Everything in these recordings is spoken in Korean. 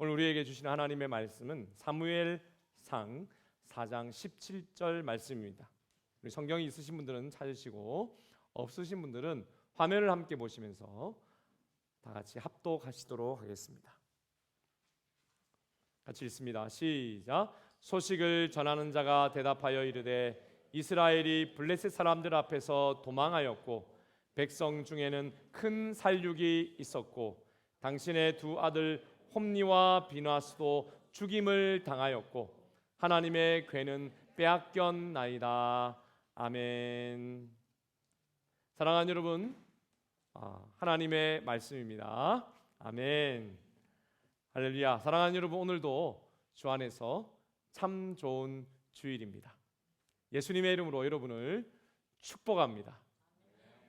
오늘 우리에게 주시는 하나님의 말씀은 사무엘상 4장 17절 말씀입니다. 우리 성경이 있으신 분들은 찾으시고 없으신 분들은 화면을 함께 보시면서 다 같이 합독하시도록 하겠습니다. 같이 읽습니다. 시작. 소식을 전하는 자가 대답하여 이르되 이스라엘이 블레셋 사람들 앞에서 도망하였고 백성 중에는 큰 살육이 있었고 당신의 두 아들 홈니와 비나스도 죽임을 당하였고 하나님의 궤는 빼앗겼나이다. 아멘. 사랑하는 여러분, 하나님의 말씀입니다. 아멘. 할렐루야. 사랑하는 여러분, 오늘도 주 안에서 참 좋은 주일입니다. 예수님의 이름으로 여러분을 축복합니다.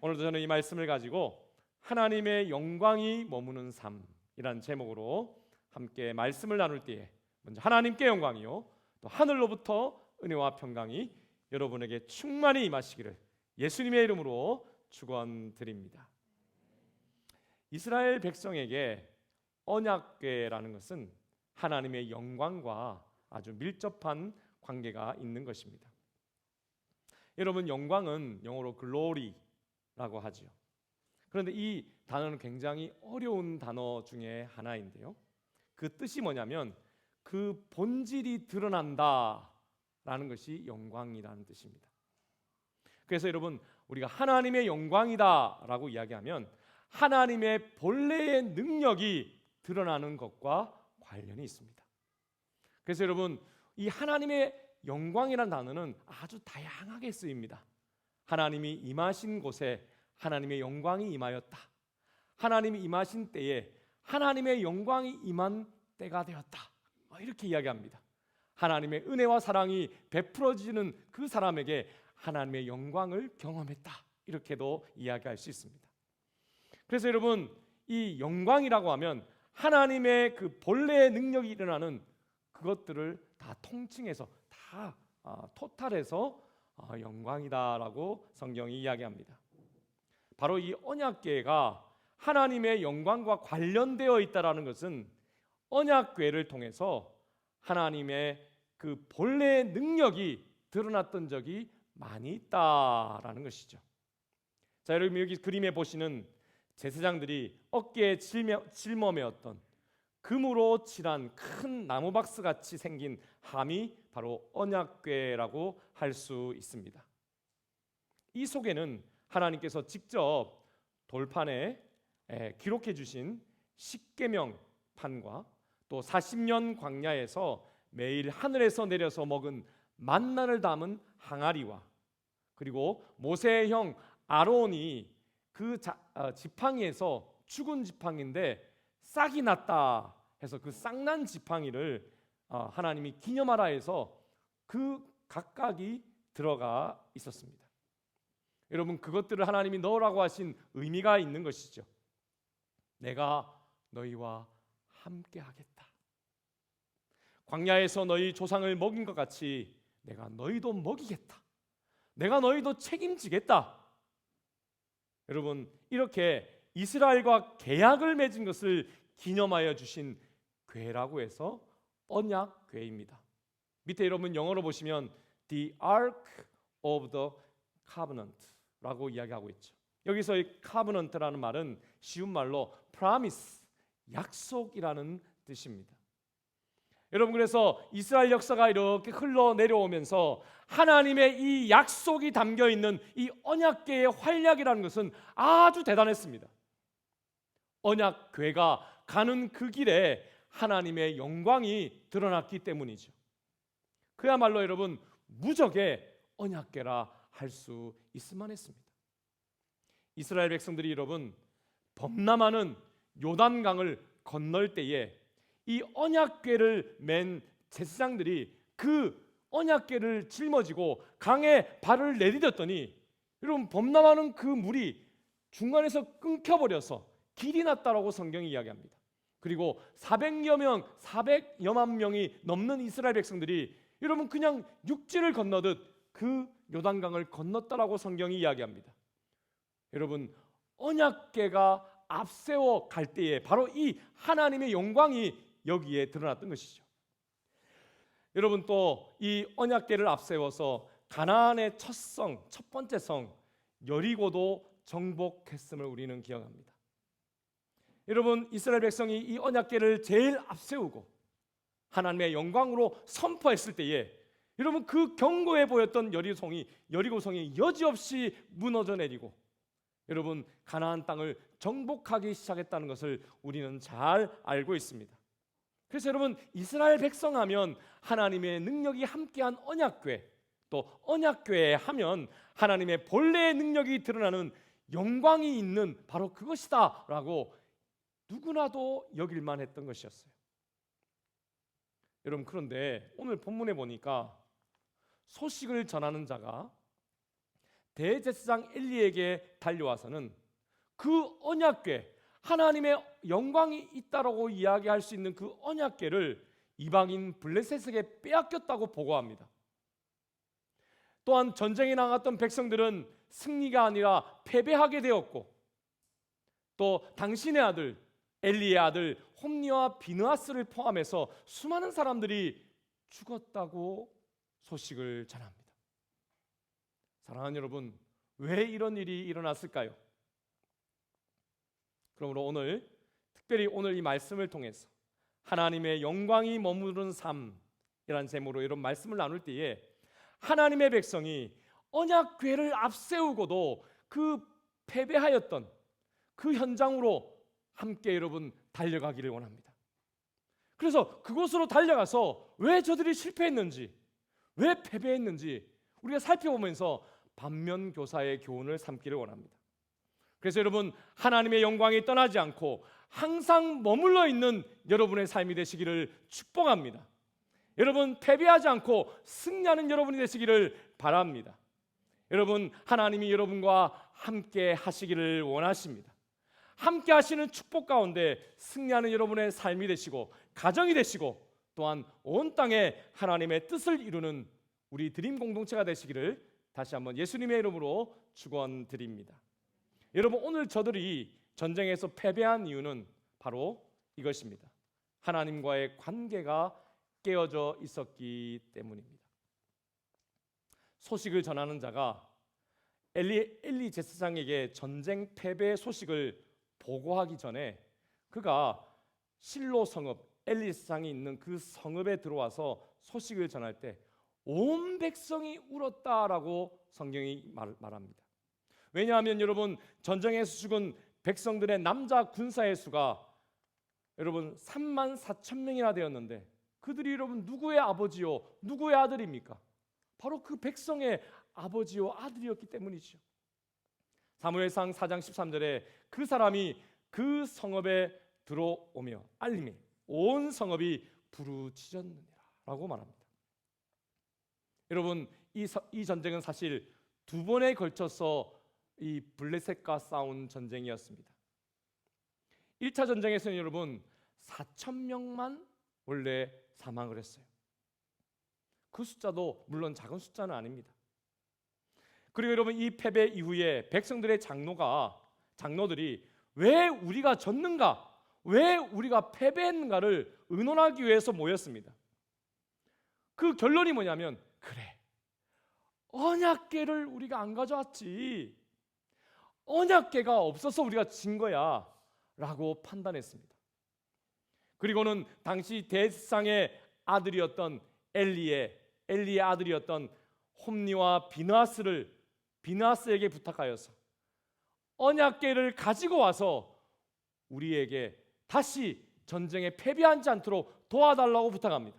오늘도 저는 이 말씀을 가지고 하나님의 영광이 머무는 삶이라는 제목으로 함께 말씀을 나눌 때에 먼저 하나님께 영광이요 또 하늘로부터 은혜와 평강이 여러분에게 충만히 임하시기를 예수님의 이름으로 축원드립니다. 이스라엘 백성에게 언약궤라는 것은 하나님의 영광과 아주 밀접한 관계가 있는 것입니다. 여러분, 영광은 영어로 glory라고 하죠. 그런데 이 단어는 굉장히 어려운 단어 중에 하나인데요. 그 뜻이 뭐냐면 그 본질이 드러난다라는 것이 영광이라는 뜻입니다. 그래서 여러분, 우리가 하나님의 영광이다라고 이야기하면 하나님의 본래의 능력이 드러나는 것과 관련이 있습니다. 그래서 여러분, 이 하나님의 영광이라는 단어는 아주 다양하게 쓰입니다. 하나님이 임하신 곳에 하나님의 영광이 임하였다. 하나님이 임하신 때에 하나님의 영광이 임한 때가 되었다. 이렇게 이야기합니다. 하나님의 은혜와 사랑이 베풀어지는 그 사람에게 하나님의 영광을 경험했다. 이렇게도 이야기할 수 있습니다. 그래서 여러분, 이 영광이라고 하면 하나님의 그 본래의 능력이 일어나는 그것들을 다 통칭해서 다 토탈해서 영광이다라고 성경이 이야기합니다. 바로 이 언약궤가 하나님의 영광과 관련되어 있다라는 것은 언약궤를 통해서 하나님의 그 본래의 능력이 드러났던 적이 많이 있다라는 것이죠. 자, 여러분, 여기 그림에 보시는 제사장들이 어깨에 짊어매었던 금으로 칠한 큰 나무 박스 같이 생긴 함이 바로 언약궤라고 할 수 있습니다. 이 속에는 하나님께서 직접 돌판에 기록해 주신 십계명판과 또 40년 광야에서 매일 하늘에서 내려서 먹은 만나를 담은 항아리와 그리고 모세의 형 아론이 그 지팡이에서 죽은 지팡이인데 싹이 났다 해서 그 싹난 지팡이를 하나님이 기념하라 해서 그 각각이 들어가 있었습니다. 여러분, 그것들을 하나님이 넣으라고 하신 의미가 있는 것이죠. 내가 너희와 함께 하겠다. 광야에서 너희 조상을 먹인 것 같이 내가 너희도 먹이겠다. 내가 너희도 책임지겠다. 여러분, 이렇게 이스라엘과 계약을 맺은 것을 기념하여 주신 궤라고 해서 언약궤입니다. 밑에 여러분 영어로 보시면 The Ark of the Covenant라고 이야기하고 있죠. 여기서 이 Covenant라는 말은 쉬운 말로 Promise, 약속이라는 뜻입니다. 여러분, 그래서 이스라엘 역사가 이렇게 흘러내려오면서 하나님의 이 약속이 담겨있는 이 언약궤의 활약이라는 것은 아주 대단했습니다. 언약궤가 가는 그 길에 하나님의 영광이 드러났기 때문이죠. 그야말로 여러분, 무적의 언약궤라 할 수 있을만 했습니다. 이스라엘 백성들이 여러분 범람하는 요단강을 건널 때에 이 언약궤를 맨 제사장들이 그 언약궤를 짊어지고 강에 발을 내디뎠더니 여러분 범람하는 그 물이 중간에서 끊겨버려서 길이 났다라고 성경이 이야기합니다. 그리고 400여만 명이 넘는 이스라엘 백성들이 여러분 그냥 육지를 건너듯 그 요단강을 건넜다라고 성경이 이야기합니다. 여러분, 언약궤가 앞세워 갈 때에 바로 이 하나님의 영광이 여기에 드러났던 것이죠. 여러분, 또 이 언약궤를 앞세워서 가나안의 첫 번째 성 여리고도 정복했음을 우리는 기억합니다. 여러분, 이스라엘 백성이 이 언약궤를 제일 앞세우고 하나님의 영광으로 선포했을 때에 여러분, 그 견고해 보였던 여리고성이 여지없이 무너져 내리고 여러분, 가나안 땅을 정복하기 시작했다는 것을 우리는 잘 알고 있습니다. 그래서 여러분, 이스라엘 백성하면 하나님의 능력이 함께한 언약궤, 또 언약궤 하면 하나님의 본래의 능력이 드러나는 영광이 있는 바로 그것이다 라고 누구나도 여길만 했던 것이었어요. 여러분, 그런데 오늘 본문에 보니까 소식을 전하는 자가 대제사장 엘리에게 달려와서는 그 언약궤, 하나님의 영광이 있다라고 이야기할 수 있는 그 언약궤를 이방인 블레셋에게 빼앗겼다고 보고합니다. 또한 전쟁에 나갔던 백성들은 승리가 아니라 패배하게 되었고, 또 당신의 아들 엘리의 아들 홈니와 비느하스를 포함해서 수많은 사람들이 죽었다고 소식을 전합니다. 사랑하는 여러분, 왜 이런 일이 일어났을까요? 그러므로 오늘 특별히 오늘 이 말씀을 통해서 하나님의 영광이 머무르는 삶이라는 제목으로 이런 말씀을 나눌 때에 하나님의 백성이 언약궤를 앞세우고도 그 패배하였던 그 현장으로 함께 여러분 달려가기를 원합니다. 그래서 그곳으로 달려가서 왜 저들이 실패했는지, 왜 패배했는지 우리가 살펴보면서 반면교사의 교훈을 삼기를 원합니다. 그래서 여러분, 하나님의 영광이 떠나지 않고 항상 머물러 있는 여러분의 삶이 되시기를 축복합니다. 여러분, 패배하지 않고 승리하는 여러분이 되시기를 바랍니다. 여러분, 하나님이 여러분과 함께 하시기를 원하십니다. 함께 하시는 축복 가운데 승리하는 여러분의 삶이 되시고 가정이 되시고 또한 온 땅에 하나님의 뜻을 이루는 우리 드림 공동체가 되시기를 다시 한번 예수님의 이름으로 축원드립니다. 여러분, 오늘 저들이 전쟁에서 패배한 이유는 바로 이것입니다. 하나님과의 관계가 깨어져 있었기 때문입니다. 소식을 전하는 자가 엘리 제사장에게 전쟁 패배 소식을 보고하기 전에 그가 실로 성읍, 엘리 제사장이 있는 그 성읍에 들어와서 소식을 전할 때 온 백성이 울었다라고 성경이 말합니다. 왜냐하면 여러분, 전쟁에서 죽은 백성들의 남자 군사의 수가 여러분 34,000명이나 되었는데 그들이 여러분 누구의 아버지요 누구의 아들입니까? 바로 그 백성의 아버지요 아들이었기 때문이죠. 사무엘상 4장 13절에 그 사람이 그 성읍에 들어오며 알림이 온 성읍이 부르짖었느니라라고 말합니다. 여러분, 이 전쟁은 사실 두 번에 걸쳐서 이 블레셋과 싸운 전쟁이었습니다. 1차 전쟁에서는 여러분 4,000명만 원래 사망을 했어요. 그 숫자도 물론 작은 숫자는 아닙니다. 그리고 여러분, 이 패배 이후에 백성들의 장로들이 왜 우리가 졌는가, 왜 우리가 패배했는가를 의논하기 위해서 모였습니다. 그 결론이 뭐냐면, 그래, 언약궤를 우리가 안 가져왔지, 언약궤가 없어서 우리가 진 거야 라고 판단했습니다. 그리고는 당시 대제사장의 아들이었던 엘리의 아들이었던 홈니와 비느하스에게 부탁하여서 언약궤를 가지고 와서 우리에게 다시 전쟁에 패배하지 않도록 도와달라고 부탁합니다.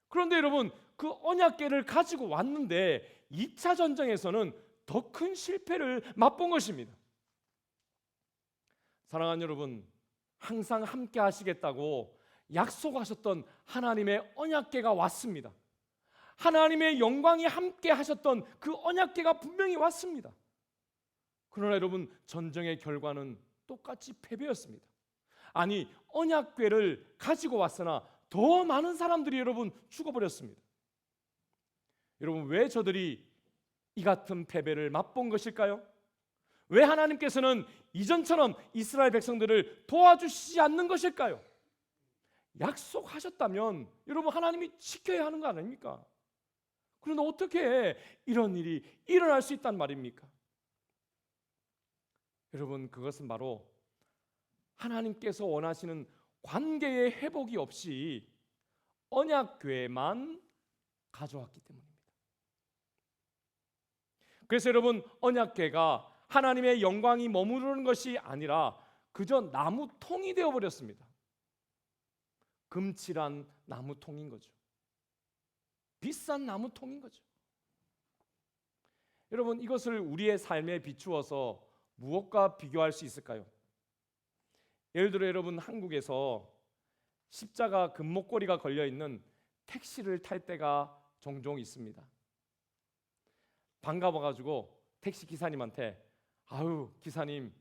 그런데 여러분, 그 언약궤를 가지고 왔는데 2차 전쟁에서는 더 큰 실패를 맛본 것입니다. 사랑하는 여러분, 항상 함께 하시겠다고 약속하셨던 하나님의 언약궤가 왔습니다. 하나님의 영광이 함께 하셨던 그 언약궤가 분명히 왔습니다. 그러나 여러분, 전쟁의 결과는 똑같이 패배였습니다. 아니, 언약궤를 가지고 왔으나 더 많은 사람들이 여러분 죽어버렸습니다. 여러분, 왜 저들이 이 같은 패배를 맛본 것일까요? 왜 하나님께서는 이전처럼 이스라엘 백성들을 도와주시지 않는 것일까요? 약속하셨다면 여러분 하나님이 지켜야 하는 거 아닙니까? 그런데 어떻게 이런 일이 일어날 수 있단 말입니까? 여러분, 그것은 바로 하나님께서 원하시는 관계의 회복이 없이 언약궤만 가져왔기 때문입니다. 그래서 여러분, 언약궤가 하나님의 영광이 머무르는 것이 아니라 그저 나무통이 되어버렸습니다. 금칠한 나무통인 거죠. 비싼 나무통인 거죠. 여러분, 이것을 우리의 삶에 비추어서 무엇과 비교할 수 있을까요? 예를 들어 여러분, 한국에서 십자가 금목걸이가 걸려있는 택시를 탈 때가 종종 있습니다. 반가워가지고 택시 기사님한테 아유 기사님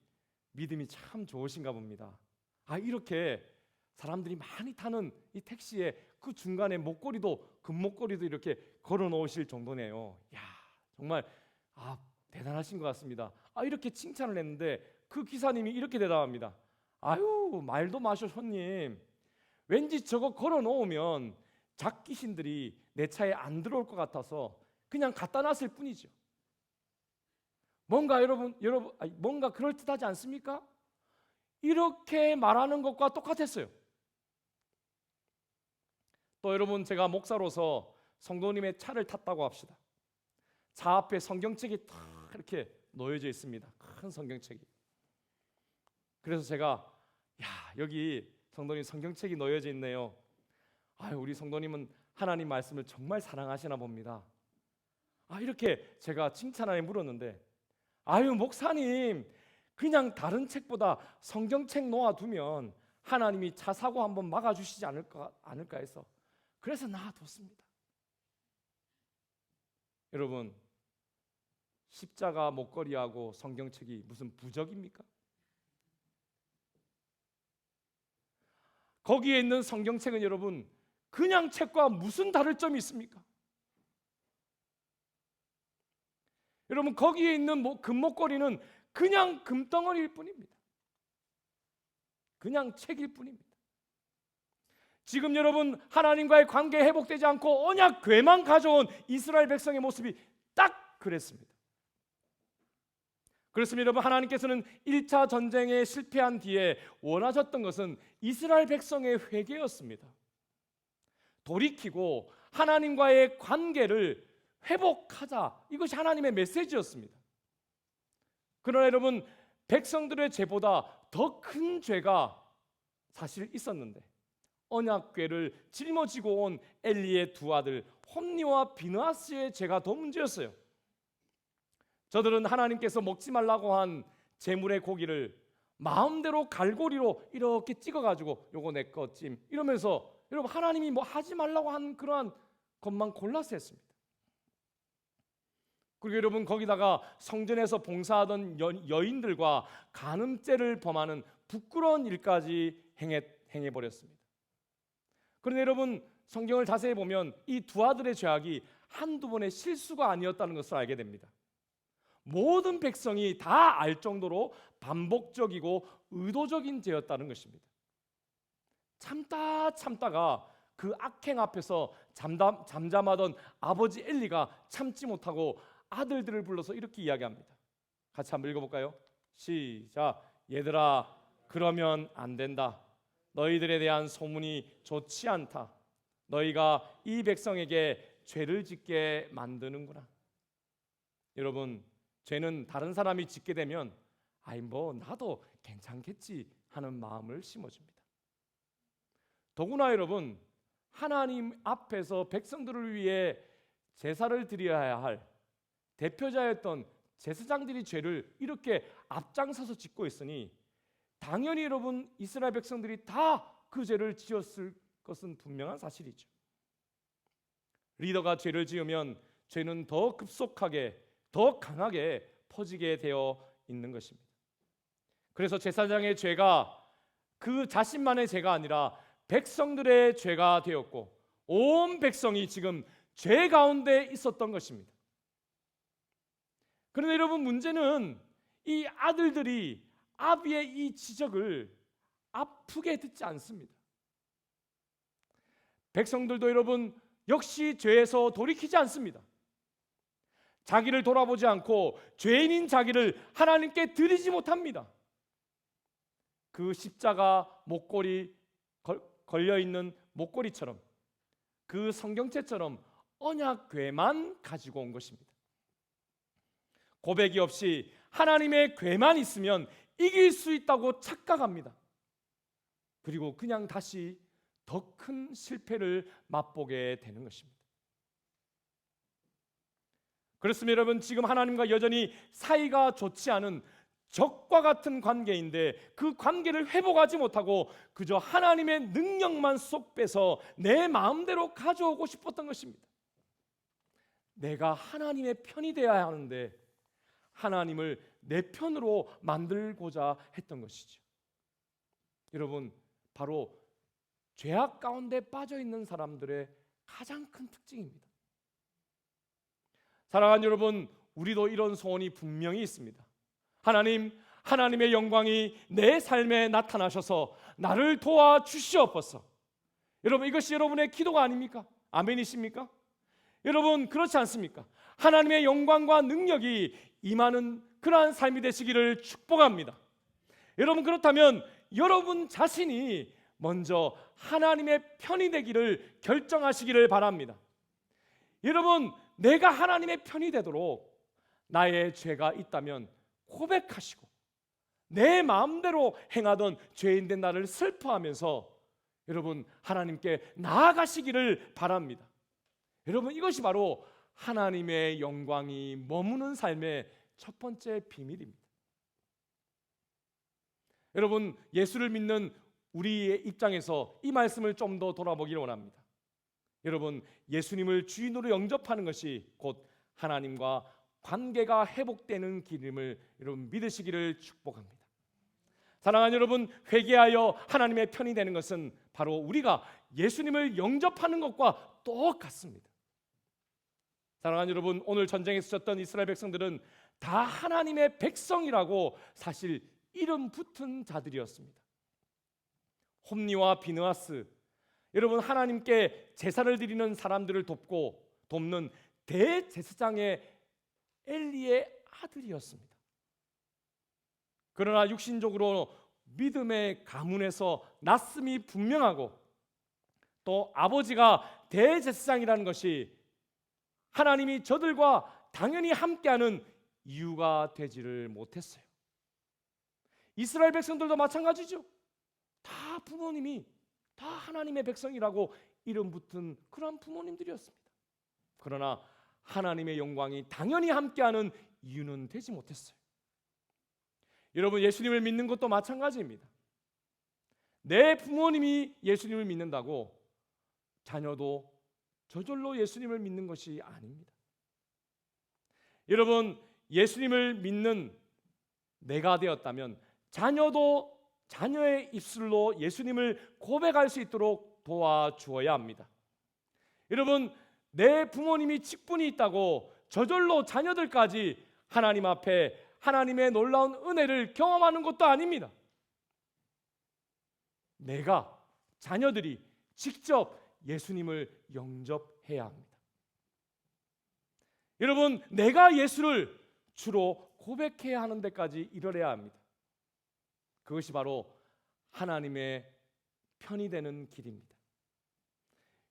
믿음이 참 좋으신가 봅니다. 이렇게 사람들이 많이 타는 이 택시에 그 중간에 목걸이도 금목걸이도 이렇게 걸어 놓으실 정도네요. 야, 정말 대단하신 것 같습니다. 이렇게 칭찬을 했는데 그 기사님이 이렇게 대답합니다. 아유 말도 마셔 손님. 왠지 저거 걸어 놓으면 잡귀신들이 내 차에 안 들어올 것 같아서 그냥 갖다 놨을 뿐이죠. 뭔가 여러분 뭔가 그럴듯하지 않습니까? 이렇게 말하는 것과 똑같았어요. 또 여러분, 제가 목사로서 성도님의 차를 탔다고 합시다. 차 앞에 성경책이 탁 이렇게 놓여져 있습니다. 큰 성경책이. 그래서 제가 여기 성도님 성경책이 놓여져 있네요. 우리 성도님은 하나님 말씀을 정말 사랑하시나 봅니다. 이렇게 제가 칭찬 안에 물었는데 목사님 그냥 다른 책보다 성경책 놓아두면 하나님이 차 사고 한번 막아주시지 않을까 해서 그래서 놔뒀습니다. 여러분, 십자가 목걸이하고 성경책이 무슨 부적입니까? 거기에 있는 성경책은 여러분 그냥 책과 무슨 다를 점이 있습니까? 여러분, 거기에 있는 금목걸이는 그냥 금덩어리일 뿐입니다. 그냥 책일 뿐입니다. 지금 여러분, 하나님과의 관계 회복되지 않고 언약궤만 가져온 이스라엘 백성의 모습이 딱 그랬습니다. 그렇습니다. 여러분, 하나님께서는 1차 전쟁에 실패한 뒤에 원하셨던 것은 이스라엘 백성의 회개였습니다. 돌이키고 하나님과의 관계를 회복하자, 이것이 하나님의 메시지였습니다. 그러나 여러분, 백성들의 죄보다 더 큰 죄가 사실 있었는데 언약궤를 짊어지고 온 엘리의 두 아들 홈니와 비느하스의 죄가 더 문제였어요. 저들은 하나님께서 먹지 말라고 한 제물의 고기를 마음대로 갈고리로 이렇게 찍어가지고 요거 내 거 찜 이러면서 여러분, 하나님이 뭐 하지 말라고 한 그러한 것만 골라서 했습니다. 그리고 여러분, 거기다가 성전에서 봉사하던 여인들과 간음죄를 범하는 부끄러운 일까지 행해버렸습니다. 그런데 여러분, 성경을 자세히 보면 이 두 아들의 죄악이 한두 번의 실수가 아니었다는 것을 알게 됩니다. 모든 백성이 다 알 정도로 반복적이고 의도적인 죄였다는 것입니다. 참다가 그 악행 앞에서 잠잠하던 아버지 엘리가 참지 못하고 아들들을 불러서 이렇게 이야기합니다. 같이 한번 읽어볼까요? 시작. 얘들아, 그러면 안 된다. 너희들에 대한 소문이 좋지 않다. 너희가 이 백성에게 죄를 짓게 만드는구나. 여러분, 죄는 다른 사람이 짓게 되면 나도 괜찮겠지 하는 마음을 심어줍니다. 더구나 여러분, 하나님 앞에서 백성들을 위해 제사를 드려야 할 대표자였던 제사장들이 죄를 이렇게 앞장서서 짓고 있으니 당연히 여러분, 이스라엘 백성들이 다 그 죄를 지었을 것은 분명한 사실이죠. 리더가 죄를 지으면 죄는 더 급속하게, 더 강하게 퍼지게 되어 있는 것입니다. 그래서 제사장의 죄가 그 자신만의 죄가 아니라 백성들의 죄가 되었고 온 백성이 지금 죄 가운데 있었던 것입니다. 그런데 여러분, 문제는 이 아들들이 아비의 이 지적을 아프게 듣지 않습니다. 백성들도 여러분 역시 죄에서 돌이키지 않습니다. 자기를 돌아보지 않고 죄인인 자기를 하나님께 드리지 못합니다. 그 십자가 목걸이 걸려있는 목걸이처럼, 그 성경책처럼 언약궤만 가지고 온 것입니다. 고백이 없이 하나님의 궤만 있으면 이길 수 있다고 착각합니다. 그리고 그냥 다시 더 큰 실패를 맛보게 되는 것입니다. 그렇습니다. 여러분, 지금 하나님과 여전히 사이가 좋지 않은 적과 같은 관계인데 그 관계를 회복하지 못하고 그저 하나님의 능력만 쏙 빼서 내 마음대로 가져오고 싶었던 것입니다. 내가 하나님의 편이 되어야 하는데 하나님을 내 편으로 만들고자 했던 것이죠. 여러분, 바로 죄악 가운데 빠져 있는 사람들의 가장 큰 특징입니다. 사랑하는 여러분, 우리도 이런 소원이 분명히 있습니다. 하나님, 하나님의 영광이 내 삶에 나타나셔서 나를 도와주시옵소서. 여러분, 이것이 여러분의 기도가 아닙니까? 아멘이십니까? 여러분, 그렇지 않습니까? 하나님의 영광과 능력이 임하는 그러한 삶이 되시기를 축복합니다. 여러분, 그렇다면 여러분 자신이 먼저 하나님의 편이 되기를 결정하시기를 바랍니다. 여러분, 내가 하나님의 편이 되도록 나의 죄가 있다면 고백하시고 내 마음대로 행하던 죄인된 나를 슬퍼하면서 여러분 하나님께 나아가시기를 바랍니다. 여러분, 이것이 바로 하나님의 영광이 머무는 삶의 첫 번째 비밀입니다. 여러분, 예수를 믿는 우리의 입장에서 이 말씀을 좀 더 돌아보기를 원합니다. 여러분, 예수님을 주인으로 영접하는 것이 곧 하나님과 관계가 회복되는 길임을 여러분 믿으시기를 축복합니다. 사랑하는 여러분, 회개하여 하나님의 편이 되는 것은 바로 우리가 예수님을 영접하는 것과 똑같습니다. 사랑하는 여러분, 오늘 전쟁에 쓰셨던 이스라엘 백성들은 다 하나님의 백성이라고 사실 이름 붙은 자들이었습니다. 홈니와 비느하스, 여러분 하나님께 제사를 드리는 사람들을 돕는 대제사장의 엘리의 아들이었습니다. 그러나 육신적으로 믿음의 가문에서 났음이 분명하고 또 아버지가 대제사장이라는 것이 하나님이 저들과 당연히 함께하는 이유가 되지를 못했어요. 이스라엘 백성들도 마찬가지죠. 다 부모님이 다 하나님의 백성이라고 이름 붙은 그런 부모님들이었습니다. 그러나 하나님의 영광이 당연히 함께하는 이유는 되지 못했어요. 여러분, 예수님을 믿는 것도 마찬가지입니다. 내 부모님이 예수님을 믿는다고 자녀도 저절로 예수님을 믿는 것이 아닙니다. 여러분, 예수님을 믿는 내가 되었다면 자녀도 자녀의 입술로 예수님을 고백할 수 있도록 도와주어야 합니다. 여러분, 내 부모님이 직분이 있다고 저절로 자녀들까지 하나님 앞에 하나님의 놀라운 은혜를 경험하는 것도 아닙니다. 내가, 자녀들이 직접 예수님을 영접해야 합니다. 여러분, 내가 예수를 주로 고백해야 하는 데까지 이르러야 합니다. 그것이 바로 하나님의 편이 되는 길입니다.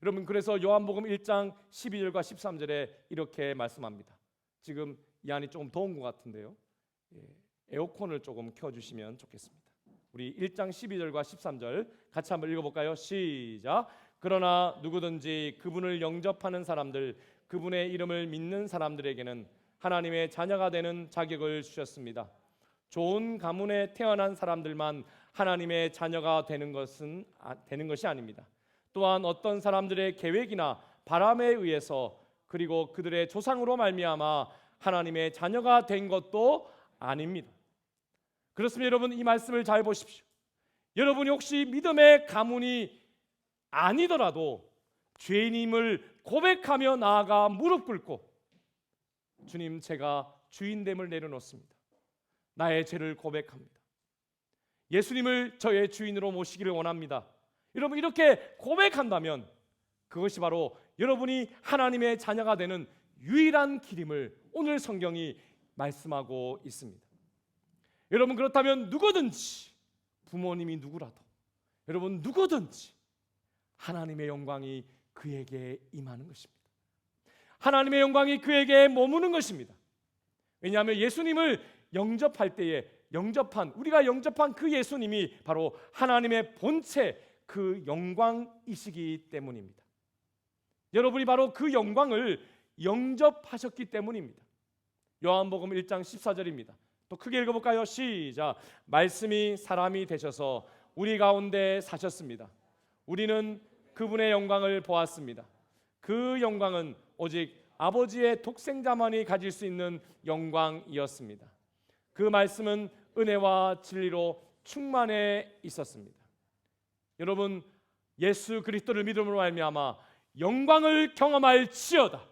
여러분, 그래서 요한복음 1장 12절과 13절에 이렇게 말씀합니다. 지금 이 안이 조금 더운 것 같은데요, 에어컨을 조금 켜주시면 좋겠습니다. 우리 1장 12절과 13절 같이 한번 읽어볼까요? 시작. 그러나 누구든지 그분을 영접하는 사람들, 그분의 이름을 믿는 사람들에게는 하나님의 자녀가 되는 자격을 주셨습니다. 좋은 가문에 태어난 사람들만 하나님의 자녀가 되는 것이 아닙니다. 또한 어떤 사람들의 계획이나 바람에 의해서 그리고 그들의 조상으로 말미암아 하나님의 자녀가 된 것도 아닙니다. 그렇습니다. 여러분, 이 말씀을 잘 보십시오. 여러분이 혹시 믿음의 가문이 아니더라도 죄인임을 고백하며 나아가 무릎 꿇고 주님, 제가 주인됨을 내려놓습니다. 나의 죄를 고백합니다. 예수님을 저의 주인으로 모시기를 원합니다. 여러분, 이렇게 고백한다면 그것이 바로 여러분이 하나님의 자녀가 되는 유일한 길임을 오늘 성경이 말씀하고 있습니다. 여러분, 그렇다면 누구든지, 부모님이 누구라도, 여러분 누구든지 하나님의 영광이 그에게 임하는 것입니다. 하나님의 영광이 그에게 머무는 것입니다. 왜냐하면 예수님을 영접할 때에 우리가 영접한 그 예수님이 바로 하나님의 본체, 그 영광이시기 때문입니다. 여러분이 바로 그 영광을 영접하셨기 때문입니다. 요한복음 1장 14절입니다. 또 크게 읽어볼까요? 시작. 말씀이 사람이 되셔서 우리 가운데 사셨습니다. 우리는 그분의 영광을 보았습니다. 그 영광은 오직 아버지의 독생자만이 가질 수 있는 영광이었습니다. 그 말씀은 은혜와 진리로 충만해 있었습니다. 여러분, 예수 그리스도를 믿음으로 말미암아 영광을 경험할지어다.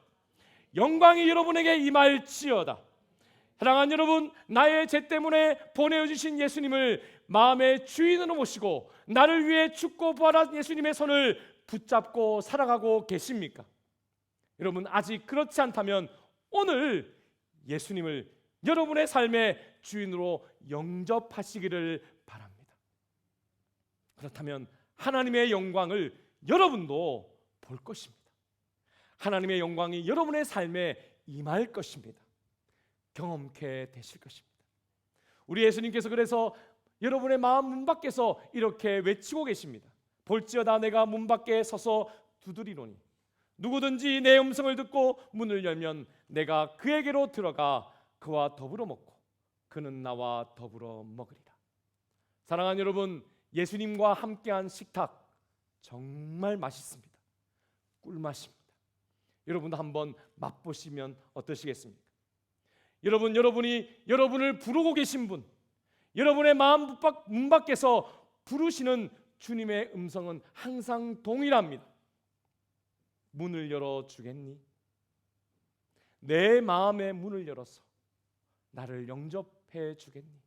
영광이 여러분에게 임할지어다. 사랑하는 여러분, 나의 죄 때문에 보내주신 예수님을 마음의 주인으로 모시고 나를 위해 죽고 부활한 예수님의 손을 붙잡고 살아가고 계십니까? 여러분, 아직 그렇지 않다면 오늘 예수님을 여러분의 삶의 주인으로 영접하시기를 바랍니다. 그렇다면 하나님의 영광을 여러분도 볼 것입니다. 하나님의 영광이 여러분의 삶에 임할 것입니다. 경험케 되실 것입니다. 우리 예수님께서 그래서 여러분의 마음 문 밖에서 이렇게 외치고 계십니다. 볼지어다 내가 문 밖에 서서 두드리노니 누구든지 내 음성을 듣고 문을 열면 내가 그에게로 들어가 그와 더불어 먹고 그는 나와 더불어 먹으리라. 사랑하는 여러분, 예수님과 함께한 식탁 정말 맛있습니다. 꿀맛입니다. 여러분도 한번 맛보시면 어떠시겠습니까? 여러분이 여러분을 부르고 계신 분, 여러분의 마음 문 밖에서 부르시는 주님의 음성은 항상 동일합니다. 문을 열어주겠니? 내 마음의 문을 열어서 나를 영접해 주겠니?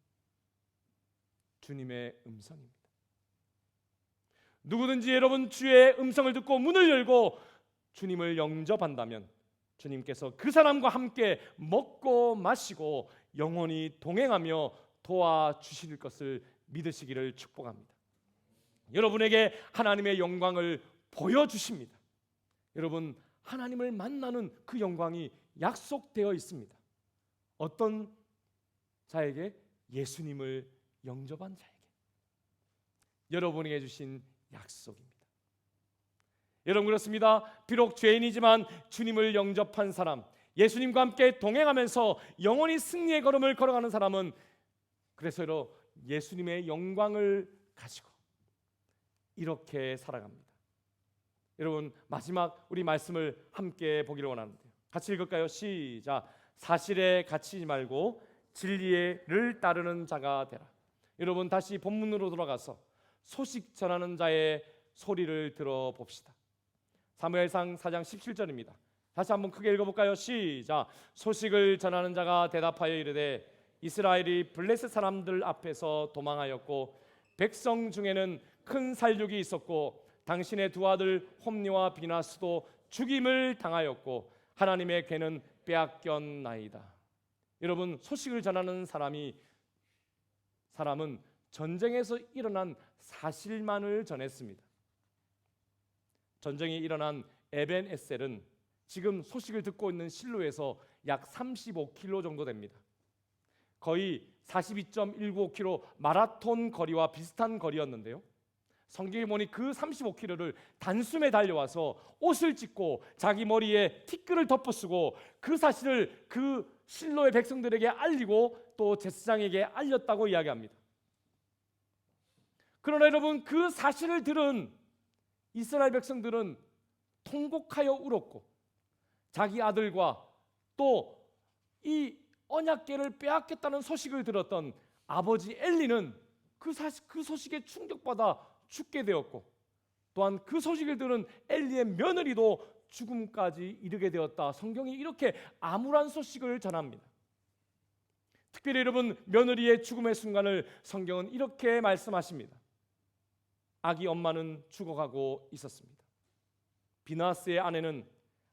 주님의 음성입니다. 누구든지 여러분 주의 음성을 듣고 문을 열고 주님을 영접한다면 주님께서 그 사람과 함께 먹고 마시고 영원히 동행하며 도와주실 것을 믿으시기를 축복합니다. 여러분에게 하나님의 영광을 보여주십니다. 여러분, 하나님을 만나는 그 영광이 약속되어 있습니다. 어떤 자에게? 예수님을 영접한 자에게 여러분에게 주신 약속입니다. 여러분, 그렇습니다. 비록 죄인이지만 주님을 영접한 사람, 예수님과 함께 동행하면서 영원히 승리의 걸음을 걸어가는 사람은 그래서 예수님의 영광을 가지고 이렇게 살아갑니다. 여러분, 마지막 우리 말씀을 함께 보기를 원하는데요. 같이 읽을까요? 시작. 사실에 갇히지 말고 진리를 따르는 자가 되라. 여러분, 다시 본문으로 돌아가서 소식 전하는 자의 소리를 들어봅시다. 사무엘상 4장 17절입니다. 다시 한번 크게 읽어볼까요? 시작. 소식을 전하는 자가 대답하여 이르되 이스라엘이 블레셋 사람들 앞에서 도망하였고 백성 중에는 큰 살육이 있었고 당신의 두 아들 홈니와 비나스도 죽임을 당하였고 하나님의 괴는 빼앗겼나이다. 여러분, 소식을 전하는 사람은 전쟁에서 일어난 사실만을 전했습니다. 전쟁이 일어난 에벤에셀은 지금 소식을 듣고 있는 실로에서 약 35km 정도 됩니다. 거의 42.195km 마라톤 거리와 비슷한 거리였는데요. 성경에 보니 그 35km를 단숨에 달려와서 옷을 찢고 자기 머리에 티끌을 덮어쓰고 그 사실을 그 실로의 백성들에게 알리고 또 제사장에게 알렸다고 이야기합니다. 그러나 여러분, 그 사실을 들은 이스라엘 백성들은 통곡하여 울었고 자기 아들과 또 이 언약궤를 빼앗겼다는 소식을 들었던 아버지 엘리는 그 소식에 충격받아 죽게 되었고 또한 그 소식을 들은 엘리의 며느리도 죽음까지 이르게 되었다. 성경이 이렇게 암울한 소식을 전합니다. 특별히 여러분, 며느리의 죽음의 순간을 성경은 이렇게 말씀하십니다. 아기 엄마는 죽어가고 있었습니다. 비나스의 아내는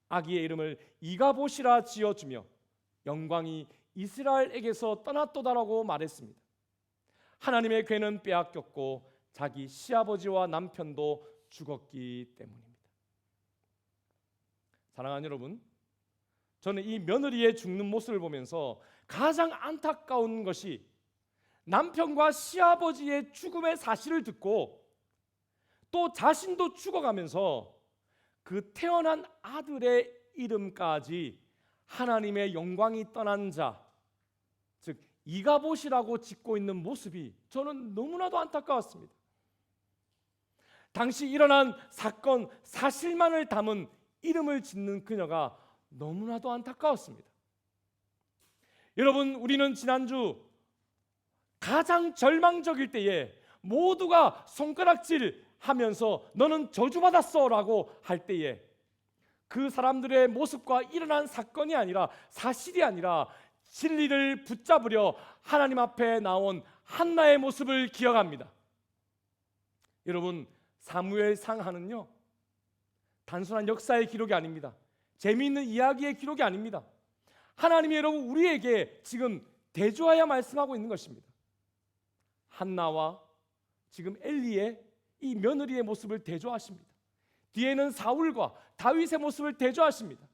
아기의 이름을 이가봇이라 지어주며 영광이 이스라엘에게서 떠났도다라고 말했습니다. 하나님의 괴는 빼앗겼고 자기 시아버지와 남편도 죽었기 때문입니다. 사랑하는 여러분, 저는 이 며느리의 죽는 모습을 보면서 가장 안타까운 것이 남편과 시아버지의 죽음의 사실을 듣고 또 자신도 죽어가면서 그 태어난 아들의 이름까지 하나님의 영광이 떠난 자, 즉 이가봇이라고 짓고 있는 모습이 저는 너무나도 안타까웠습니다. 당시 일어난 사건 사실만을 담은 이름을 짓는 그녀가 너무나도 안타까웠습니다. 여러분, 우리는 지난주 가장 절망적일 때에 모두가 손가락질 하면서 너는 저주받았어 라고 할 때에 그 사람들의 모습과 일어난 사건이 아니라, 사실이 아니라 진리를 붙잡으려 하나님 앞에 나온 한나의 모습을 기억합니다. 여러분, 사무엘 상하는요 단순한 역사의 기록이 아닙니다. 재미있는 이야기의 기록이 아닙니다. 하나님이 여러분 우리에게 지금 대조하여 말씀하고 있는 것입니다. 한나와 지금 엘리의 이 며느리의 모습을 대조하십니다. 뒤에는 사울과 다윗의 모습을 대조하십니다.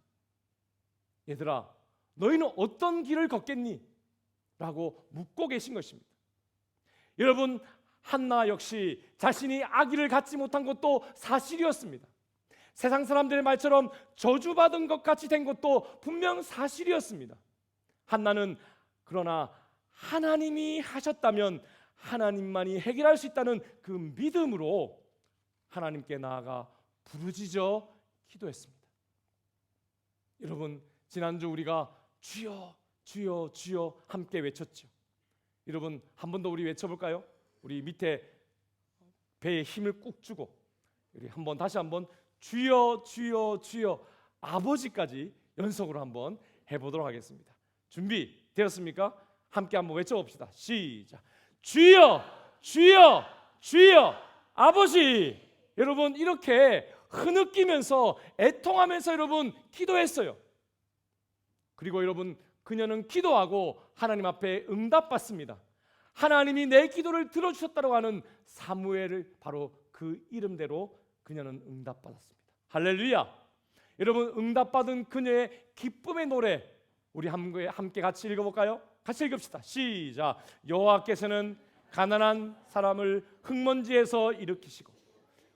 얘들아, 너희는 어떤 길을 걷겠니? 라고 묻고 계신 것입니다. 여러분, 한나 역시 자신이 아기를 갖지 못한 것도 사실이었습니다. 세상 사람들의 말처럼 저주받은 것 같이 된 것도 분명 사실이었습니다. 한나는 그러나 하나님이 하셨다면 하나님만이 해결할 수 있다는 그 믿음으로 하나님께 나아가 부르짖어 기도했습니다. 여러분, 지난주 우리가 주여 주여 주여 함께 외쳤죠. 여러분, 한 번 더 우리 외쳐볼까요? 우리 밑에 배에 힘을 꾹 주고 우리 한번 다시 한번 주여 주여 주여 아버지까지 연속으로 한번 해보도록 하겠습니다. 준비 되었습니까? 함께 한번 외쳐봅시다. 시작. 주여 주여 주여 아버지. 여러분, 이렇게 흐느끼면서 애통하면서 여러분 기도했어요. 그리고 여러분, 그녀는 기도하고 하나님 앞에 응답받습니다. 하나님이 내 기도를 들어주셨다고 하는 사무엘을 바로 그 이름대로 그녀는 응답받았습니다. 할렐루야. 여러분, 응답받은 그녀의 기쁨의 노래 우리 함께 같이 읽어볼까요? 같이 읽읍시다. 시작. 여호와께서는 가난한 사람을 흙먼지에서 일으키시고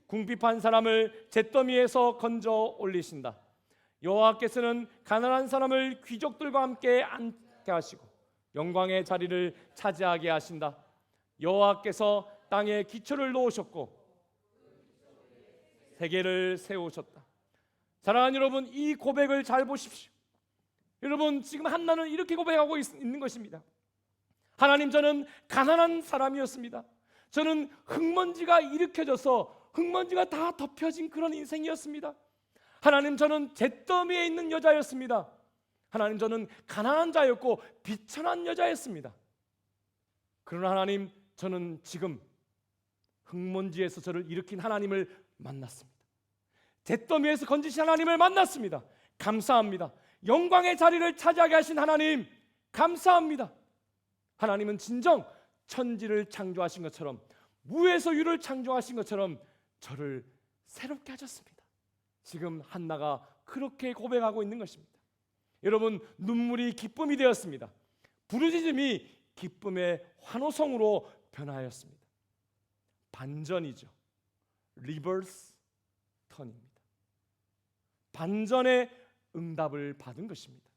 궁핍한 사람을 잿더미에서 건져 올리신다. 여호와께서는 가난한 사람을 귀족들과 함께 앉게 하시고 영광의 자리를 차지하게 하신다. 여호와께서 땅에 기초를 놓으셨고 세계를 세우셨다. 사랑하는 여러분, 이 고백을 잘 보십시오. 여러분, 지금 한나는 이렇게 고백하고 있는 것입니다. 하나님, 저는 가난한 사람이었습니다. 저는 흙먼지가 일으켜져서 흙먼지가 다 덮여진 그런 인생이었습니다. 하나님, 저는 잿더미에 있는 여자였습니다. 하나님, 저는 가난한 자였고 비천한 여자였습니다. 그러나 하나님, 저는 지금 흙먼지에서 저를 일으킨 하나님을 만났습니다. 잿더미에서 건지신 하나님을 만났습니다. 감사합니다. 영광의 자리를 차지하게 하신 하나님 감사합니다. 하나님은 진정 천지를 창조하신 것처럼, 무에서 유를 창조하신 것처럼 저를 새롭게 하셨습니다. 지금 한나가 그렇게 고백하고 있는 것입니다. 여러분, 눈물이 기쁨이 되었습니다. 부르짖음이 기쁨의 환호성으로 변화하였습니다. 반전이죠. 리버스 턴입니다. 반전의 응답을 받은 것입니다.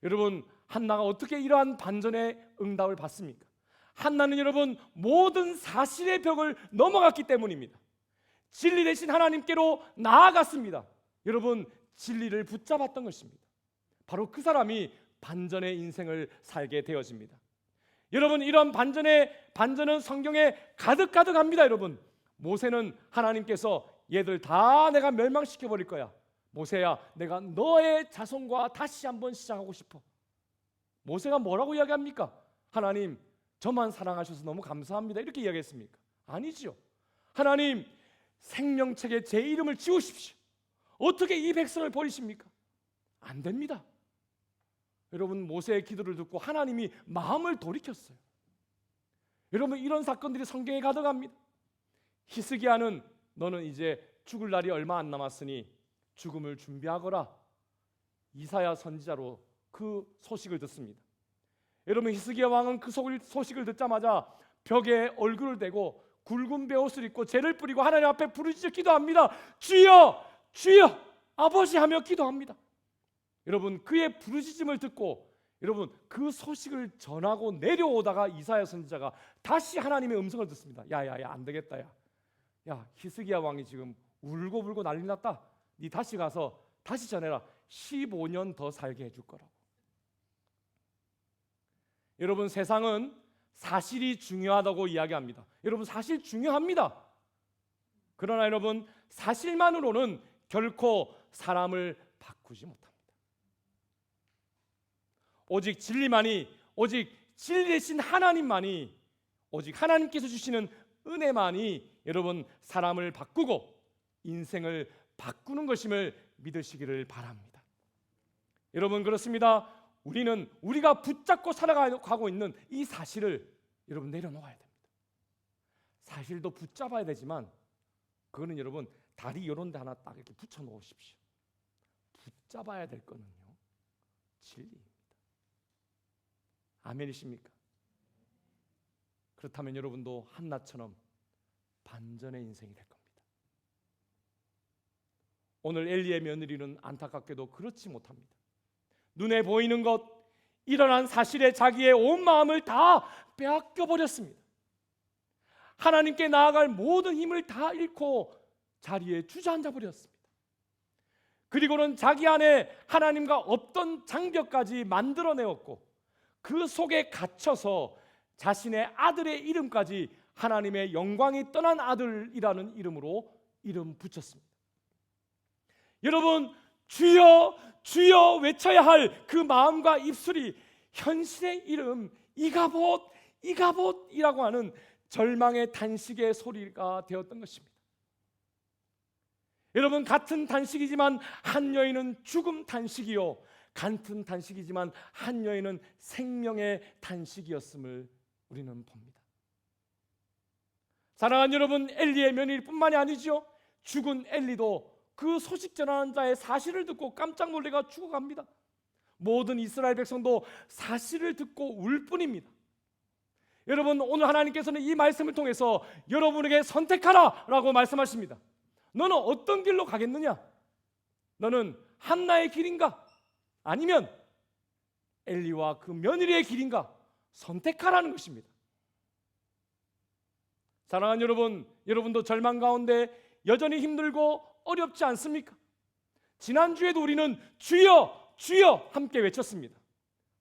여러분, 한나가 어떻게 이러한 반전의 응답을 받습니까? 한나는 여러분 모든 사실의 벽을 넘어갔기 때문입니다. 진리 되신 하나님께로 나아갔습니다. 여러분, 진리를 붙잡았던 것입니다. 바로 그 사람이 반전의 인생을 살게 되어집니다. 여러분, 이런 반전은 성경에 가득합니다. 여러분, 모세는 하나님께서 얘들 다 내가 멸망시켜 버릴 거야. 모세야, 내가 너의 자손과 다시 한번 시작하고 싶어. 모세가 뭐라고 이야기합니까? 하나님, 저만 사랑하셔서 너무 감사합니다. 이렇게 이야기했습니까? 아니죠. 하나님, 생명책에 제 이름을 지우십시오. 어떻게 이 백성을 버리십니까? 안 됩니다. 여러분, 모세의 기도를 듣고 하나님이 마음을 돌이켰어요. 여러분, 이런 사건들이 성경에 가득합니다. 히스기야는 너는 이제 죽을 날이 얼마 안 남았으니 죽음을 준비하거라. 이사야 선지자로 그 소식을 듣습니다. 여러분, 히스기야 왕은 그 소식을 듣자마자 벽에 얼굴을 대고 굵은 베옷을 입고 재를 뿌리고 하나님 앞에 부르짖어 기도합니다. 주여, 주여, 아버지 하며 기도합니다. 여러분, 그의 부르짖음을 듣고 여러분 그 소식을 전하고 내려오다가 이사야 선지자가 다시 하나님의 음성을 듣습니다. 야야야, 안 되겠다. 야 히스기야 왕이 지금 울고불고 난리 났다. 네 다시 가서 다시 전해라. 15년 더 살게 해줄 거라고. 여러분, 세상은 사실이 중요하다고 이야기합니다. 여러분, 사실 중요합니다. 그러나 여러분, 사실만으로는 결코 사람을 바꾸지 못합니다. 오직 진리만이, 오직 진리 대신 하나님만이, 오직 하나님께서 주시는 은혜만이 여러분 사람을 바꾸고 인생을 바꾸는 것임을 믿으시기를 바랍니다. 여러분, 그렇습니다. 우리는 우리가 붙잡고 살아가고 있는 이 사실을 여러분 내려놓아야 됩니다. 사실도 붙잡아야 되지만 그거는 여러분 다리 이런 데 하나 딱 이렇게 붙여 놓으십시오. 붙잡아야 될 거는요, 진리입니다. 아멘이십니까? 그렇다면 여러분도 한나처럼 반전의 인생이 될 겁니다. 오늘 엘리의 며느리는 안타깝게도 그렇지 못합니다. 눈에 보이는 것, 일어난 사실에 자기의 온 마음을 다 빼앗겨 버렸습니다. 하나님께 나아갈 모든 힘을 다 잃고 자리에 주저앉아 버렸습니다. 그리고는 자기 안에 하나님과 없던 장벽까지 만들어내었고 그 속에 갇혀서 자신의 아들의 이름까지 하나님의 영광이 떠난 아들이라는 이름으로 이름 붙였습니다. 여러분, 주여 주여 외쳐야 할 그 마음과 입술이 현실의 이름 이가봇 이가봇이라고 하는 절망의 단식의 소리가 되었던 것입니다. 여러분, 같은 단식이지만 한 여인은 죽음 단식이요, 같은 단식이지만 한 여인은 생명의 단식이었음을 우리는 봅니다. 사랑하는 여러분, 엘리의 며느리뿐만이 아니죠. 죽은 엘리도 그 소식 전하는 자의 사실을 듣고 깜짝 놀래가 죽어갑니다. 모든 이스라엘 백성도 사실을 듣고 울 뿐입니다. 여러분, 오늘 하나님께서는 이 말씀을 통해서 여러분에게 선택하라 라고 말씀하십니다. 너는 어떤 길로 가겠느냐? 너는 한나의 길인가? 아니면 엘리와 그 며느리의 길인가? 선택하라는 것입니다. 사랑하는 여러분, 여러분도 절망 가운데 여전히 힘들고 어렵지 않습니까? 지난주에도 우리는 주여 주여 함께 외쳤습니다.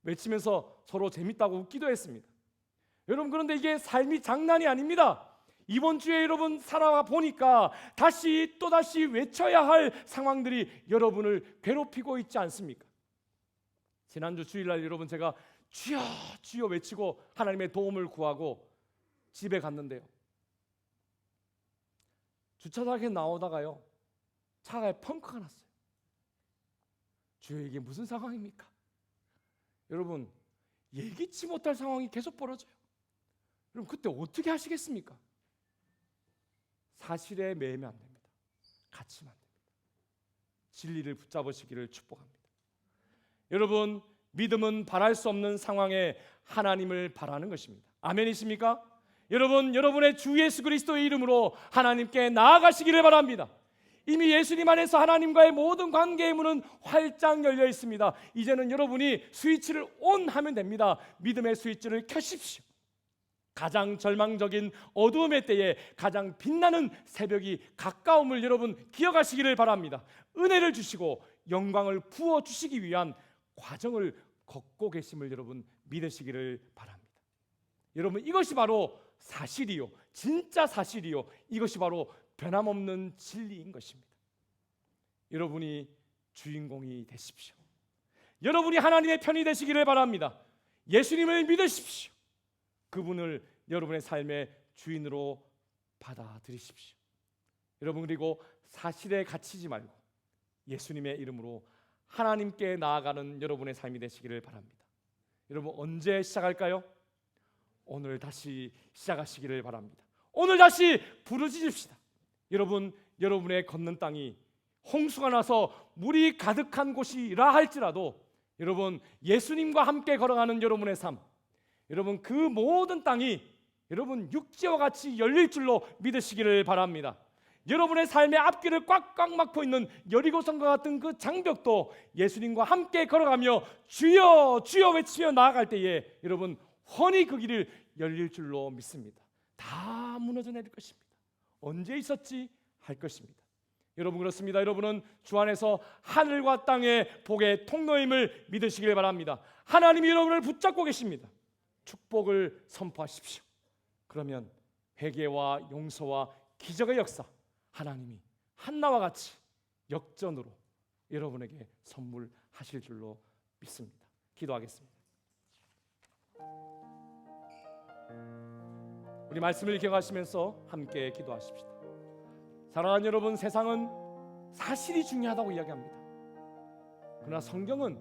외치면서 서로 재밌다고 웃기도 했습니다. 여러분, 그런데 이게 삶이 장난이 아닙니다. 이번 주에 여러분 살아와 보니까 또다시 외쳐야 할 상황들이 여러분을 괴롭히고 있지 않습니까? 지난주 주일날 여러분 제가 주여 주여 외치고 하나님의 도움을 구하고 집에 갔는데요, 주차장에 나오다가요 차가 펑크가 났어요. 주여, 이게 무슨 상황입니까? 여러분, 예기치 못할 상황이 계속 벌어져요. 그럼 그때 어떻게 하시겠습니까? 사실에 매이면 안 됩니다. 갇히면 안 됩니다. 진리를 붙잡으시기를 축복합니다. 여러분, 믿음은 바랄 수 없는 상황에 하나님을 바라는 것입니다. 아멘이십니까? 여러분, 여러분의 주 예수 그리스도의 이름으로 하나님께 나아가시기를 바랍니다. 이미 예수님 안에서 하나님과의 모든 관계의 문은 활짝 열려 있습니다. 이제는 여러분이 스위치를 온 하면 됩니다. 믿음의 스위치를 켜십시오. 가장 절망적인 어두움의 때에 가장 빛나는 새벽이 가까움을 여러분 기억하시기를 바랍니다. 은혜를 주시고 영광을 부어주시기 위한 과정을 걷고 계심을 여러분 믿으시기를 바랍니다. 여러분, 이것이 바로 사실이요, 진짜 사실이요, 이것이 바로 변함없는 진리인 것입니다. 여러분이 주인공이 되십시오. 여러분이 하나님의 편이 되시기를 바랍니다. 예수님을 믿으십시오. 그분을 여러분의 삶의 주인으로 받아들이십시오. 여러분, 그리고 사실에 갇히지 말고 예수님의 이름으로 하나님께 나아가는 여러분의 삶이 되시기를 바랍니다. 여러분, 언제 시작할까요? 오늘 다시 시작하시기를 바랍니다. 오늘 다시 부르짖읍시다. 여러분, 여러분의 걷는 땅이 홍수가 나서 물이 가득한 곳이라 할지라도 여러분, 예수님과 함께 걸어가는 여러분의 삶, 여러분 그 모든 땅이 여러분 육지와 같이 열릴 줄로 믿으시기를 바랍니다. 여러분의 삶의 앞길을 꽉꽉 막고 있는 여리고성과 같은 그 장벽도 예수님과 함께 걸어가며 주여 주여 외치며 나아갈 때에 여러분 훤히 그 길을 열릴 줄로 믿습니다. 다 무너져 내릴 것입니다. 언제 있었지 할 것입니다. 여러분, 그렇습니다. 여러분은 주 안에서 하늘과 땅의 복의 통로임을 믿으시길 바랍니다. 하나님이 여러분을 붙잡고 계십니다. 축복을 선포하십시오. 그러면 회개와 용서와 기적의 역사, 하나님이 한나와 같이 역전으로 여러분에게 선물하실 줄로 믿습니다. 기도하겠습니다. 우리 말씀을 기억하시면서 함께 기도하십시다. 사랑하는 여러분, 세상은 사실이 중요하다고 이야기합니다. 그러나 성경은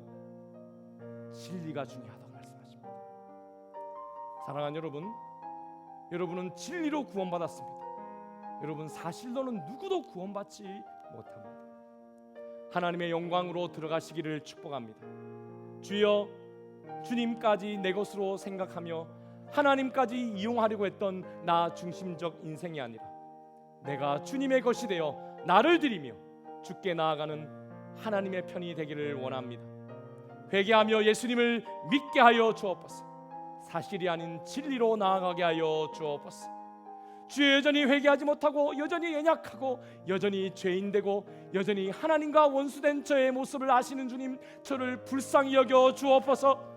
진리가 중요하다고 말씀하십니다. 사랑하는 여러분, 여러분은 진리로 구원받았습니다. 여러분, 사실로는 누구도 구원받지 못합니다. 하나님의 영광으로 들어가시기를 축복합니다. 주여, 주님까지 내 것으로 생각하며 하나님까지 이용하려고 했던 나 중심적 인생이 아니라 내가 주님의 것이 되어 나를 드리며 주께 나아가는 하나님의 편이 되기를 원합니다. 회개하며 예수님을 믿게 하여 주옵소서. 사실이 아닌 진리로 나아가게 하여 주옵소서. 주여, 여전히 회개하지 못하고 여전히 연약하고 여전히 죄인되고 여전히 하나님과 원수된 저의 모습을 아시는 주님, 저를 불쌍히 여겨 주옵소서.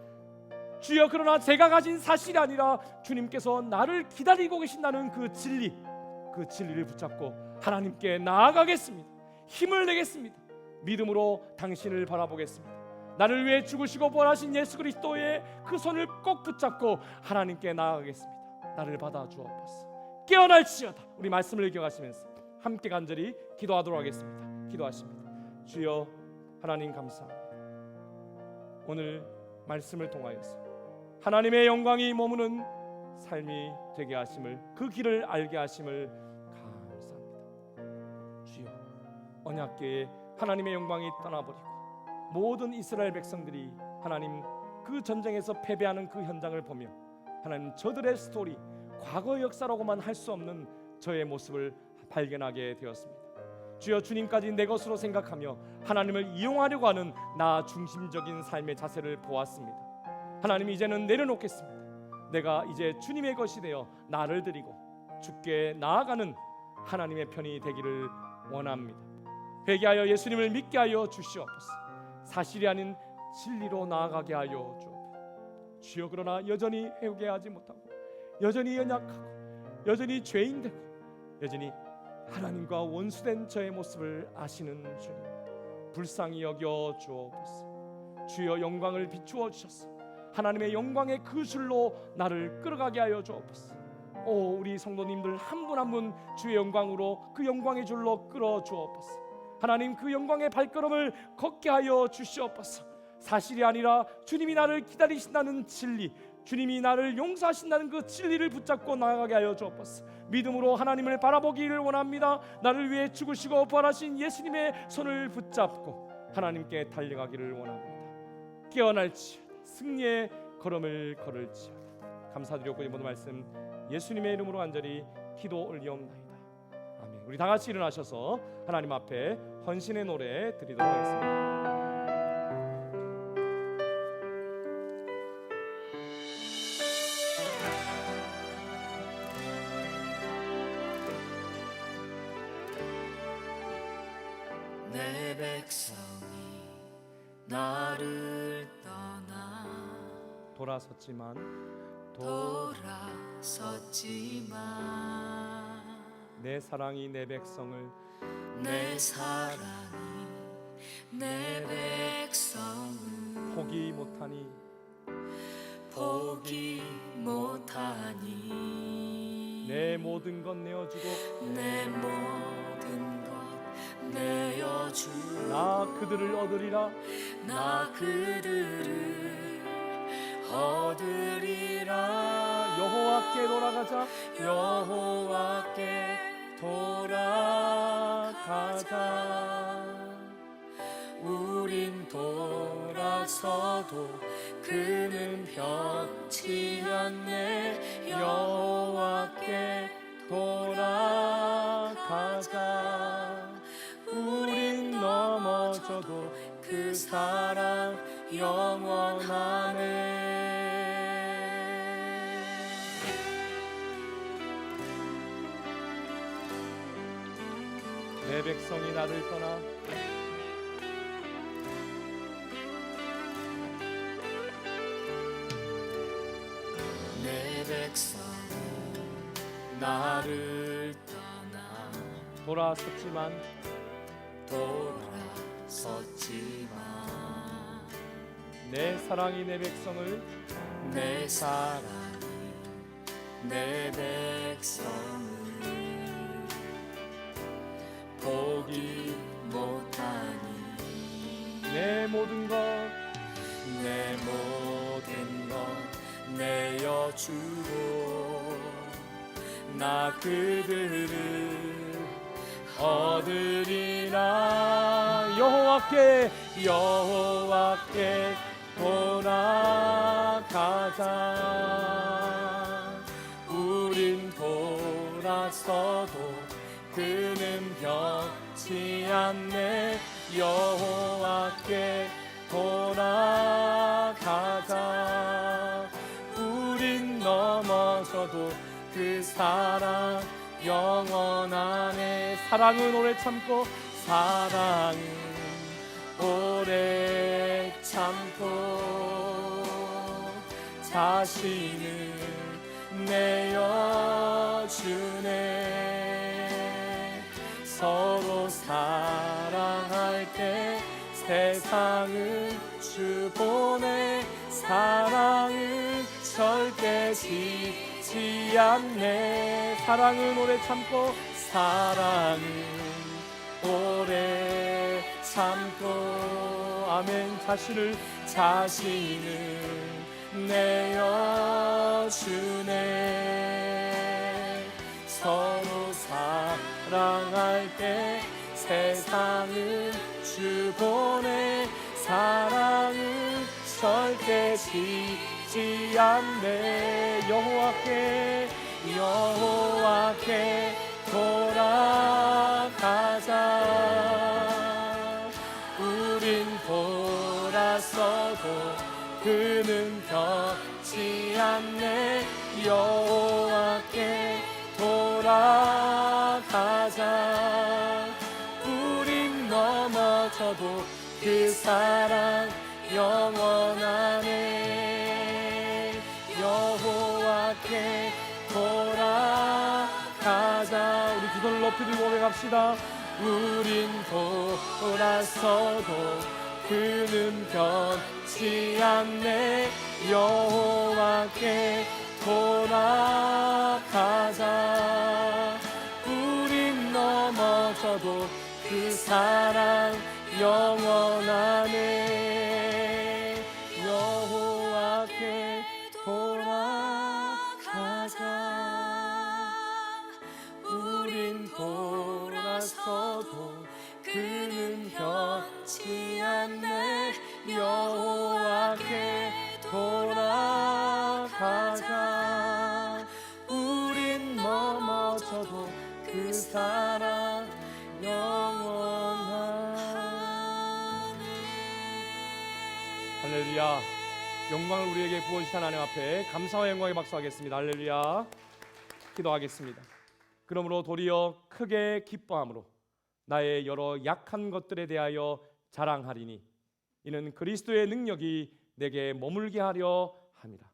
주여, 그러나 제가 가진 사실이 아니라 주님께서 나를 기다리고 계신다는 그 진리를 붙잡고 하나님께 나아가겠습니다. 힘을 내겠습니다. 믿음으로 당신을 바라보겠습니다. 나를 위해 죽으시고 부활하신 예수 그리스도의 그 손을 꼭 붙잡고 하나님께 나아가겠습니다. 나를 받아 주옵소서. 깨어날지어다. 우리 말씀을 기억하시면서 함께 간절히 기도하도록 하겠습니다. 기도하십니다. 주여, 하나님 감사합니다. 오늘 말씀을 통하여서 하나님의 영광이 머무는 삶이 되게 하심을, 그 길을 알게 하심을 감사합니다. 주여, 언약궤에 하나님의 영광이 떠나버리고 모든 이스라엘 백성들이 하나님 그 전쟁에서 패배하는 그 현장을 보며 하나님 저들의 스토리, 과거의 역사라고만 할 수 없는 저의 모습을 발견하게 되었습니다. 주여, 주님까지 내 것으로 생각하며 하나님을 이용하려고 하는 나 중심적인 삶의 자세를 보았습니다. 하나님, 이제는 내려놓겠습니다. 내가 이제 주님의 것이 되어 나를 드리고 주께 나아가는 하나님의 편이 되기를 원합니다. 회개하여 예수님을 믿게 하여 주시옵소서. 사실이 아닌 진리로 나아가게 하여 주옵소서. 주여, 그러나 여전히 회개하지 못하고 여전히 연약하고 여전히 죄인되고 여전히 하나님과 원수된 저의 모습을 아시는 주님, 불쌍히 여겨 주옵소서. 주여, 영광을 비추어 주셔서 하나님의 영광의 그 줄로 나를 끌어가게 하여 주옵소서. 오, 우리 성도님들 한 분 한 분 주의 영광으로 그 영광의 줄로 끌어 주옵소서. 하나님, 그 영광의 발걸음을 걷게 하여 주시옵소서. 사실이 아니라 주님이 나를 기다리신다는 진리, 주님이 나를 용서하신다는 그 진리를 붙잡고 나아가게 하여 주옵소서. 믿음으로 하나님을 바라보기를 원합니다. 나를 위해 죽으시고 부활하신 예수님의 손을 붙잡고 하나님께 달려가기를 원합니다. 깨어날지 승리의 걸음을 걸을지 감사드렸고, 이 모든 말씀 예수님의 이름으로 간절히 기도 올리옵나이다. 아멘. 우리 다 같이 일어나셔서 하나님 앞에 헌신의 노래 드리도록 하겠습니다. 내 백성이 나를 떠나 돌아섰지만 내 사랑이 내 백성을 내 사랑이 내 백성을 포기 못하니 내 모든 것 내어주고 내 모든 내어주 나 그들을 얻으리라. 나 그들을 얻으리라. 여호와께 돌아가자. 여호와께 돌아가자. 우린 돌아서도 그는 변치 않네. 여호와께 돌아가자. 우린 넘어져도 그 사랑 영원하네. 내 백성이 나를 떠나 내 백성은 나를 떠나 돌아섰지만 돌아섰지만 내 사랑이 내 백성을 내 사랑이 내 백성을 포기 못하니 내 모든 것 내 모든 것 내어주고 나 그들을 얻으리라. 여호와께 돌아가자. 우린 돌아서도 그는 변치 않네. 여호와께 돌아가자. 우린 넘어져도 그 사랑 영원하네. 사랑은 오래 참고 사랑은 오래 참고 자신을 내어주네. 서로 사랑할 때 세상은 주 보내. 사랑은 절대 지지 않네. 사랑은 오래 참고 사랑은 오래 참고 아멘. 자신을 내어주네. 서로 사랑할 때 세상은 주 보내. 사랑은 절대 지지 않네. 여호와께 돌아가자. 우린 돌아서도 그는 변치 않네. 여호와께 돌아가자. 우린 넘어져도 그 사랑 영원하네. 여호와께 돌아가자. 우리 두 손을 높이 들고 고백합시다. 우린 돌아서도 그는 변치 않네. 여호와께 돌아가자. 우린 넘어져도 그 사랑 영원하네. 여호와께 돌아가자. 우린 돌아서도 그는 변치 않네. 여호와께 돌아가자. 우린 넘어져도 그 사랑 영원하네. 할렐루야. 영광을 우리에게 부어주신 하나님 앞에 감사와 영광의 박수하겠습니다. 할렐루야. 기도하겠습니다. 그러므로 도리어 크게 기뻐함으로 나의 여러 약한 것들에 대하여 자랑하리니 이는 그리스도의 능력이 내게 머물게 하려 합니다.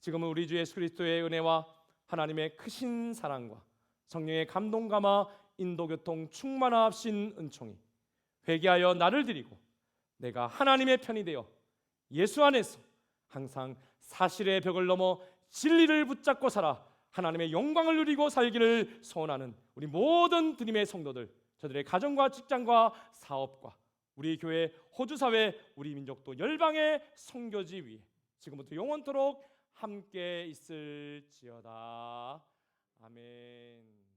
지금은 우리 주 예수 그리스도의 은혜와 하나님의 크신 사랑과 성령의 감동 감화 인도교통 충만하신 은총이 회개하여 나를 드리고 내가 하나님의 편이 되어 예수 안에서 항상 사실의 벽을 넘어 진리를 붙잡고 살아 하나님의 영광을 누리고 살기를 소원하는 우리 모든 드림의 성도들 저들의 가정과 직장과 사업과 우리 교회, 호주 사회, 우리 민족도 열방의 선교지 위에 지금부터 영원토록 함께 있을지어다. 아멘.